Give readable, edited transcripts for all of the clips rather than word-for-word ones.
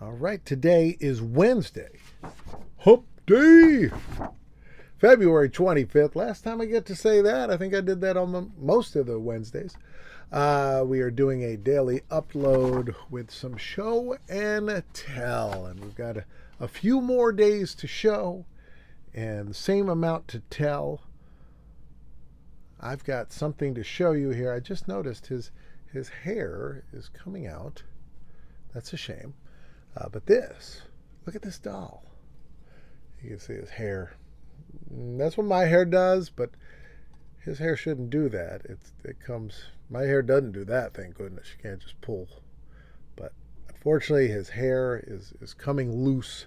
All right, today is Wednesday. Hump Day! February 25th. Last time I get to say that, I think I did that on most of the Wednesdays. We are doing a daily upload with some show and tell. And we've got a few more days to show and the same amount to tell. I've got something to show you here. I just noticed his hair is coming out. That's a shame. But look at this doll. You can see his hair. That's what my hair does, but his hair shouldn't do that. It comes. My hair doesn't do that. Thank goodness. You can't just pull. But unfortunately, his hair is coming loose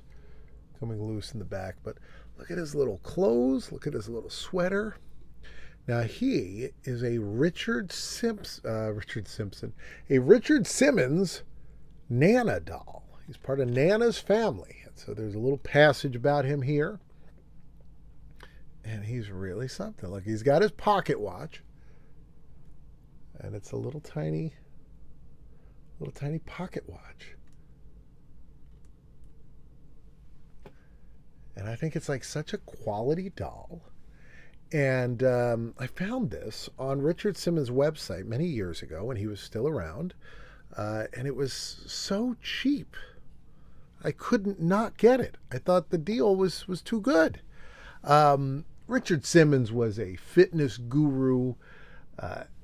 in the back. But look at his little clothes. Look at his little sweater. Now he is a Richard Simmons, a Richard Simmons Nana doll. He's part of Nana's family. And so there's a little passage about him here. And he's really something. Look, he's got his pocket watch. And it's a little tiny pocket watch. And I think it's like such a quality doll. And I found this on Richard Simmons' website many years ago when he was still around. And it was so cheap. I couldn't not get it. I thought the deal was too good. Richard Simmons was a fitness guru.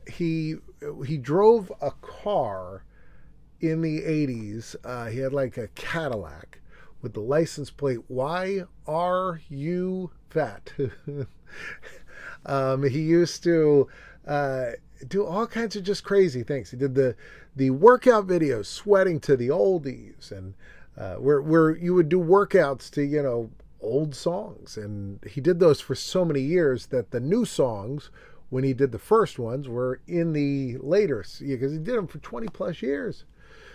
He drove a car in the 80s. He had like a Cadillac with the license plate, "Why are you fat?" He used to do all kinds of just crazy things. He did the workout videos, sweating to the oldies, and where you would do workouts to old songs. And he did those for so many years that the new songs, when he did the first ones, were in the later, because he did them for 20 plus years.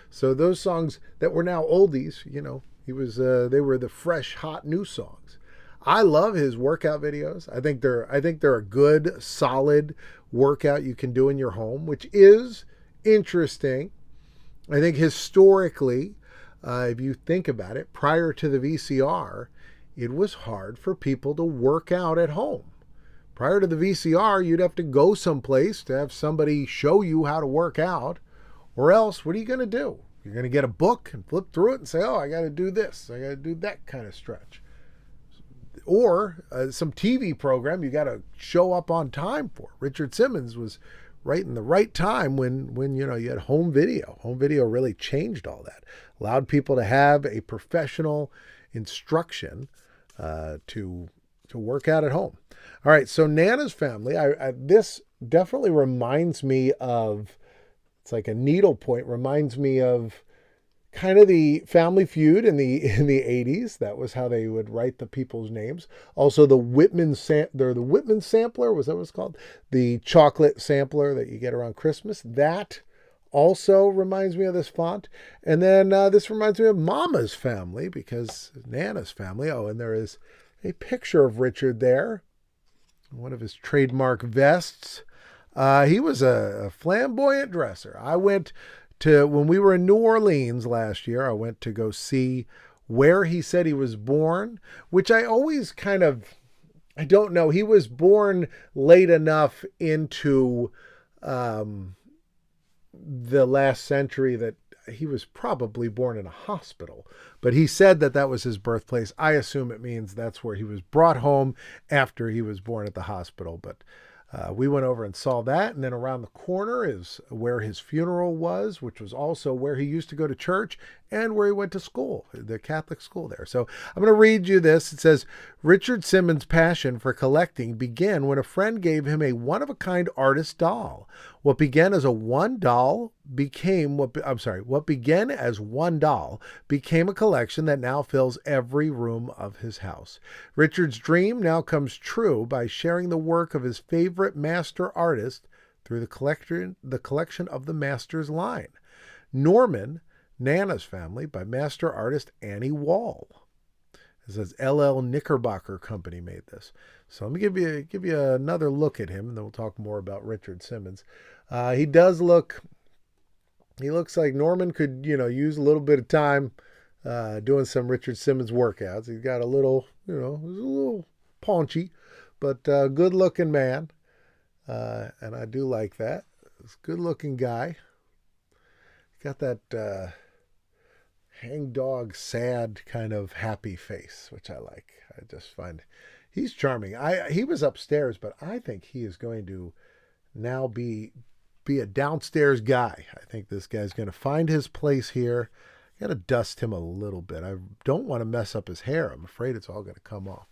So those songs that were now oldies, they were the fresh, hot new songs. I love his workout videos. I think they're a good, solid workout you can do in your home, which is interesting. I think historically, if you think about it, prior to the VCR, it was hard for people to work out at home. Prior to the VCR, you'd have to go someplace to have somebody show you how to work out, or else what are you going to do? You're going to get a book and flip through it and say, "Oh, I got to do this. I got to do that kind of stretch." Or some TV program you got to show up on time for. Richard Simmons was right in the right time when you had home video. Home video really changed all that. Allowed people to have a professional instruction to work out at home. All right, so Nana's family. This definitely reminds me of. It's like a needle point. Reminds me of kind of the Family Feud in the 80s. That was how they would write the people's names. Also, the Whitman sampler, was that what it's called? The chocolate sampler that you get around Christmas. That also reminds me of this font. And then this reminds me of Mama's family, because Nana's family. Oh, and there is a picture of Richard there. One of his trademark vests. He was a flamboyant dresser. When we were in New Orleans last year, I went to go see where he said he was born, which I always I don't know. He was born late enough into the last century that he was probably born in a hospital. But he said that was his birthplace. I assume it means that's where he was brought home after he was born at the hospital. But we went over and saw that, and then around the corner is where his funeral was, which was also where he used to go to church and where he went to school, the Catholic school there. So I'm going to read you this. It says, Richard Simmons' passion for collecting began when a friend gave him a one-of-a-kind artist doll. What began as one doll became a collection that now fills every room of his house. Richard's dream now comes true by sharing the work of his favorite master artist through the collection of the Masters line. Norman, Nana's Family, by master artist Annie Wall. It says LL Knickerbocker Company made this. So let me give you another look at him, and then we'll talk more about Richard Simmons. He looks like Norman could, use a little bit of time doing some Richard Simmons workouts. He's got a little, he's a little paunchy, but good looking man. And I do like that. He's a good looking guy. Got that hangdog, sad kind of happy face, which I like. I just find he's charming. He was upstairs, but I think he is going to now be a downstairs guy. I think this guy's going to find his place here. Got to dust him a little bit. I don't want to mess up his hair. I'm afraid it's all going to come off.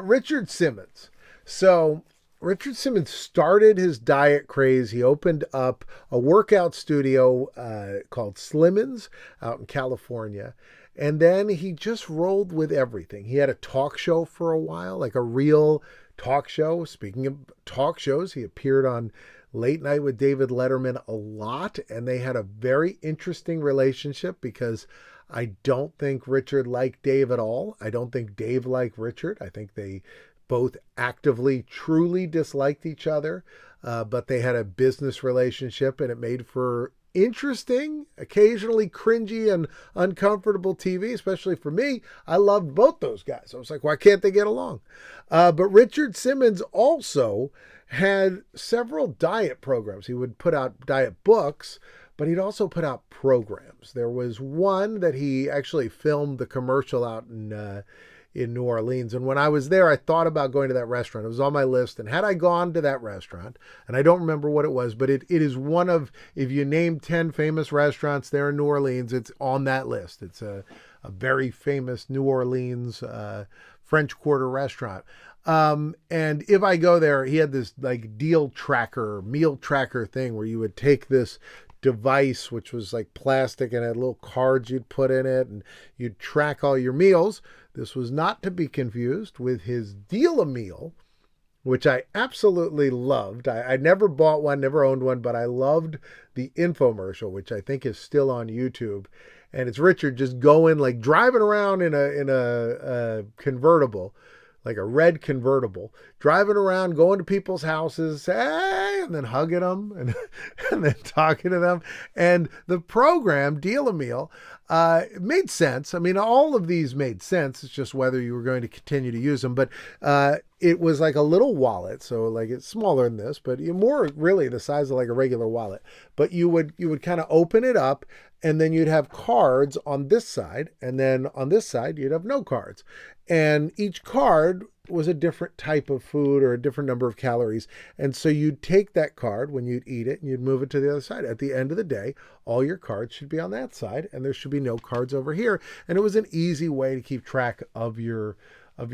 Richard Simmons. So Richard Simmons started his diet craze. He opened up a workout studio called Simmons out in California. And then he just rolled with everything. He had a talk show for a while, like a real talk show. Speaking of talk shows, he appeared on Late Night with David Letterman a lot, and they had a very interesting relationship because I don't think Richard liked Dave at all. I don't think Dave liked Richard. I think they both actively, truly disliked each other, but they had a business relationship, and it made for interesting, occasionally cringy and uncomfortable TV, especially for me. I loved both those guys. I was like, why can't they get along? But Richard Simmons also had several diet programs. He would put out diet books, but he'd also put out programs. There was one that he actually filmed the commercial out in New Orleans. And when I was there, I thought about going to that restaurant. It was on my list. And had I gone to that restaurant, and I don't remember what it was, but it is one of, if you name 10 famous restaurants there in New Orleans, it's on that list. It's a very famous New Orleans French Quarter restaurant. And if I go there, he had this like meal tracker thing where you would take this device, which was like plastic and had little cards you'd put in it, and you'd track all your meals. This was not to be confused with his Deal-A-Meal, which I absolutely loved. I never bought one, never owned one, but I loved the infomercial, which I think is still on YouTube. And it's Richard just going, like driving around in a convertible, like a red convertible, driving around, going to people's houses, hey, and then hugging them and then talking to them. And the program, Deal-A-Meal, made sense. I mean, all of these made sense. It's just whether you were going to continue to use them. But it was like a little wallet. So like it's smaller than this, but more really the size of like a regular wallet. But you would kind of open it up, and then you'd have cards on this side, and then on this side, you'd have no cards. And each card was a different type of food or a different number of calories. And so you'd take that card when you'd eat it and you'd move it to the other side. At the end of the day, all your cards should be on that side, and there should be no cards over here. And it was an easy way to keep track of your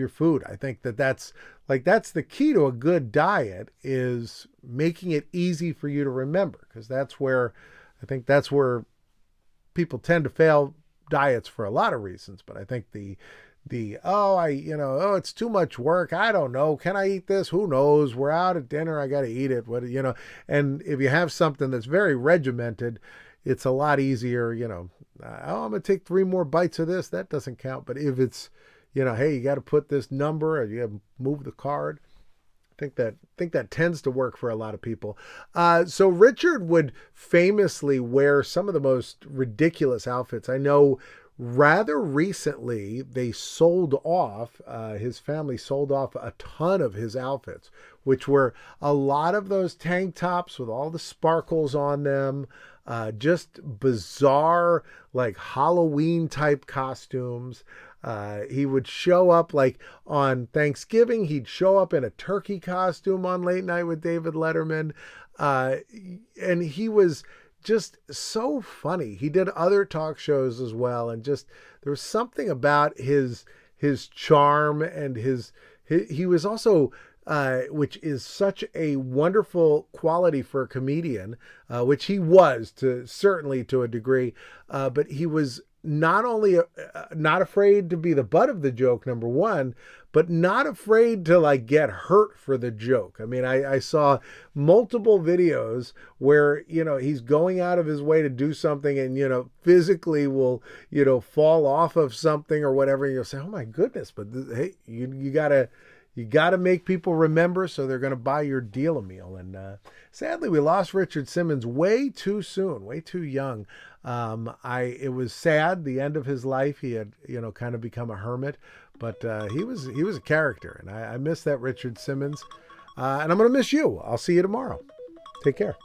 food. I think that's the key to a good diet, is making it easy for you to remember, because that's where people tend to fail diets for a lot of reasons. But I think it's too much work. I don't know. Can I eat this? Who knows? We're out at dinner. I got to eat it. And if you have something that's very regimented, it's a lot easier, I'm going to take 3 more bites of this. That doesn't count. But if it's, hey, you got to put this number, or you have to move the card. I think that tends to work for a lot of people. So Richard would famously wear some of the most ridiculous outfits. I know rather recently they sold off, his family sold off a ton of his outfits, which were a lot of those tank tops with all the sparkles on them, just bizarre, like Halloween type costumes. He would show up like on Thanksgiving. He'd show up in a turkey costume on Late Night with David Letterman. And he was just so funny. He did other talk shows as well. And just, there was something about his charm, and he was also, which is such a wonderful quality for a comedian, which he was certainly to a degree. But he was not only not afraid to be the butt of the joke, number one, but not afraid to like get hurt for the joke. I mean, I saw multiple videos where, he's going out of his way to do something and, physically will, fall off of something or whatever. And you'll say, oh my goodness, but hey, you gotta make people remember, so they're going to buy your Deal-A-Meal. And sadly, we lost Richard Simmons way too soon, way too young. It was sad, the end of his life. He had, kind of become a hermit, but he was a character, and I miss that Richard Simmons. And I'm going to miss you. I'll see you tomorrow. Take care.